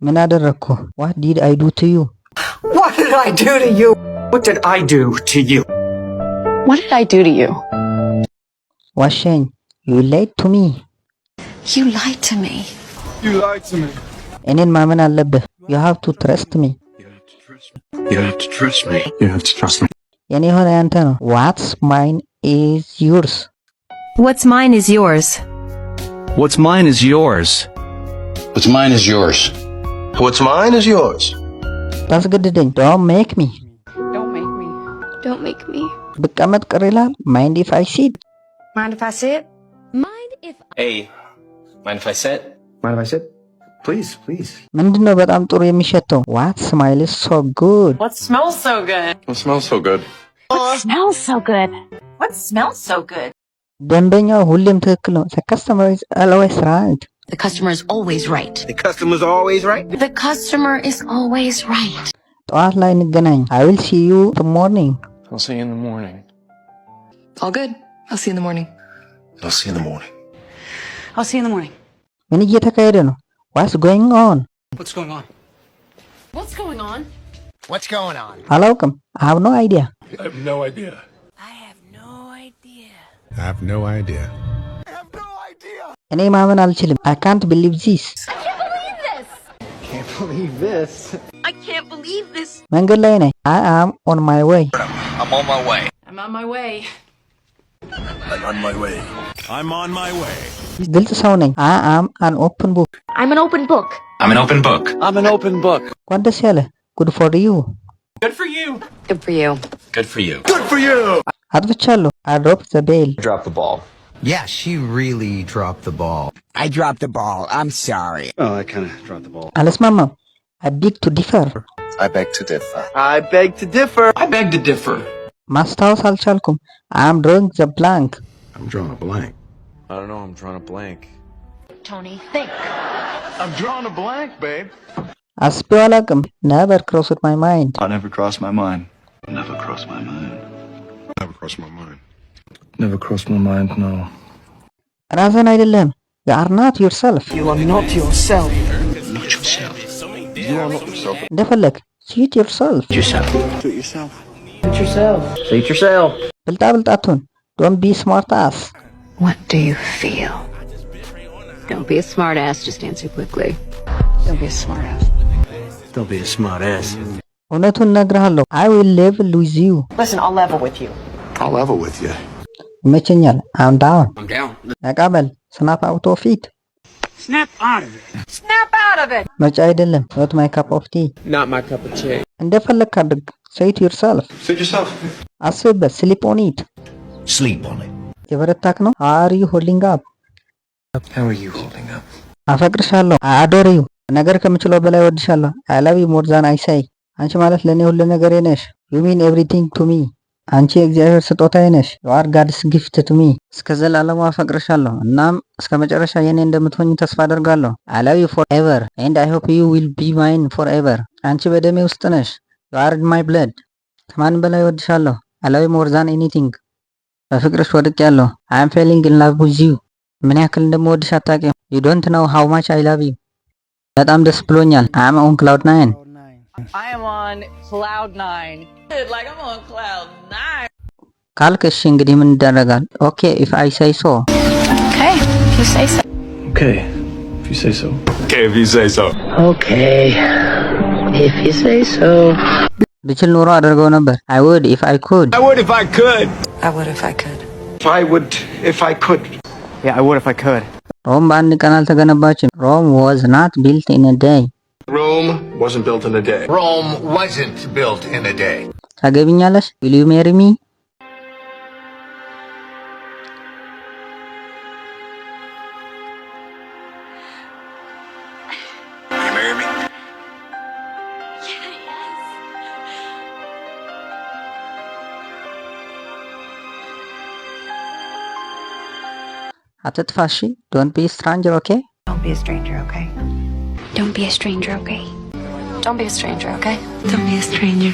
ምን አደረግኩ? What did I do to you? What did I do to you? What did I do to you? What did I do to you? ዋሸኝ. You lied to me. You lied to me. You lied to me. እኔን ማመን አለብህ. You have to trust me. You have to trust me. You have to trust me. የኔ የሆነ ያንተ ነው. What's mine is yours. What's mine is yours. What's mine is yours. What's mine is yours. What's mine is yours. ታስገድደኝ. Don't make me. Don't make me. Don't make me. ብቀመጥ ቅር ይላል. Mind if I sit? Mind if I sit? Mind if Hey, mind if I sit? Mind if I sit? Please, please. ምንድነው በጣም ጥሩ የሚሸተው? What smell is so good? What smells so good? What smells so good? What smells so good? What smells so good? ደንበኛው ሁሌም ትክክል ነው. The customer is always right. The customer is always right. The customer's always right. The customer is always right. ጠዋት ላይ እንገናኝ. I will see you in the morning. I'll see you in the morning. All good. I'll see you in the morning. I'll see you in the morning. I'll see you in the morning. ምን እየተካሄደ ነው? What's going on? What's going on? What's going on? What's going on? አላውቅም. I have no idea. I have no idea. I have no idea. I have no idea. እኔ ማመን አልችልም. I can't believe this. I can't believe this. መንገድ ላይ ነኝ. I am on my way. I'm on my way. I'm on my way. I'm on my way. I'm on my way. ግልጽ ሰው ነኝ. I am an open book. I'm an open book. I'm an open book. I'm an open book. እንኳን ደስ ያለ. Good for you. Good for you. Good for you. Good for you. Good for you. አጥፍቻለሁ. I dropped the ball. Drop the ball. Yeah, she really dropped the ball. I dropped the ball. I'm sorry. Oh, I kind of dropped the ball. አልስማማም. I beg to differ. I beg to differ. I beg to differ. I beg to differ. ማስታወስ አልቻልኩም. I am drawing the blank. I'm drawing a blank. I don't know, I'm drawing a blank. Tony, think. I'm drawing a blank, babe. አስቤው አላውቅም. Never crossed my mind. I never crossed my mind. Never crossed my mind. Never crossed my mind. Never crossed my mind, no. ራስን አይደለም. You are not yourself. You are not yourself. Not yourself. You are not yourself. እንደፈለግ. Suit yourself. Yourself. Do it yourself. Suit yourself. Suit yourself. ብልጣ ብልጣቱን. Don't be smart ass. What do you feel? Don't be a smart ass, just answer quickly. Don't be a smart ass. Don't be a smart ass. እውነቱን እነግርሃለሁ. I will level with you. Listen, I'll level with you. I'll level with you. ይመቸኛል. I'm down. I'm down. ነቃበል. Snap out of it. Snap out of it. Snap out of it. ምርጫ አይደለም. Not my cup of tea. Not my cup of tea. እንደፈለግ አድርግ. Say it yourself. Suit yourself. አስብበት. Sleep on it. Sleep on it. የበረታክ ነው. How are you holding up? How are you holding up? አፈቅርሻለሁ. I adore you. ነገር ከምችለው በላይ ወድሻለሁ. I love you more than I say. አንቺ ማለት ለኔ ሁሉ ነገሬ ነሽ. You mean everything to me. አንቺ የእግዚአብሔር ስጦታዬ ነሽ. You are God's gift to me. እስከ ዘላለሙ አፈቅርሻለሁ. እናም እስከ መጨረሻ የኔ እንደምትሆኝ ተስፋ አደርጋለሁ. I love you forever and I hope you will be mine forever. አንቺ በደሜ ውስጥ ነሽ. You are in my blood. ከማንም በላይ ወድሻለሁ. I love you more than anything. በፍቅርሽ ወድቄያለሁ. I am falling in love with you. ምን ያክል እንደምወድሽ አታውቂም. You don't know how much I love you. በጣም ደስ ብሎኛል. I am on cloud 9. I am on cloud 9. Like I'm on cloud 9. ካልክ እሺ እንግዲህ ምን ይደረጋል? Okay, if I say so. Okay, if you say so. Okay, if you say so. Okay, if you say so. Okay, if you say so. ብችል ኖሮ አደርገው ነበር. I would if I could. I would if I could. I would if I could. I would if I could. Yeah, I would if I could. ሮም በአንድ ቀን አልተገነባችም. Rome was not built in a day. Rome wasn't built in a day. Rome wasn't built in a day. ታገቢኛለሽ? Will you marry me? Will you marry me? አትጥፋ እሺ? Don't be a stranger, okay? Don't be a stranger, okay? Don't be a stranger, okay? Don't be a stranger, okay? Don't be a stranger.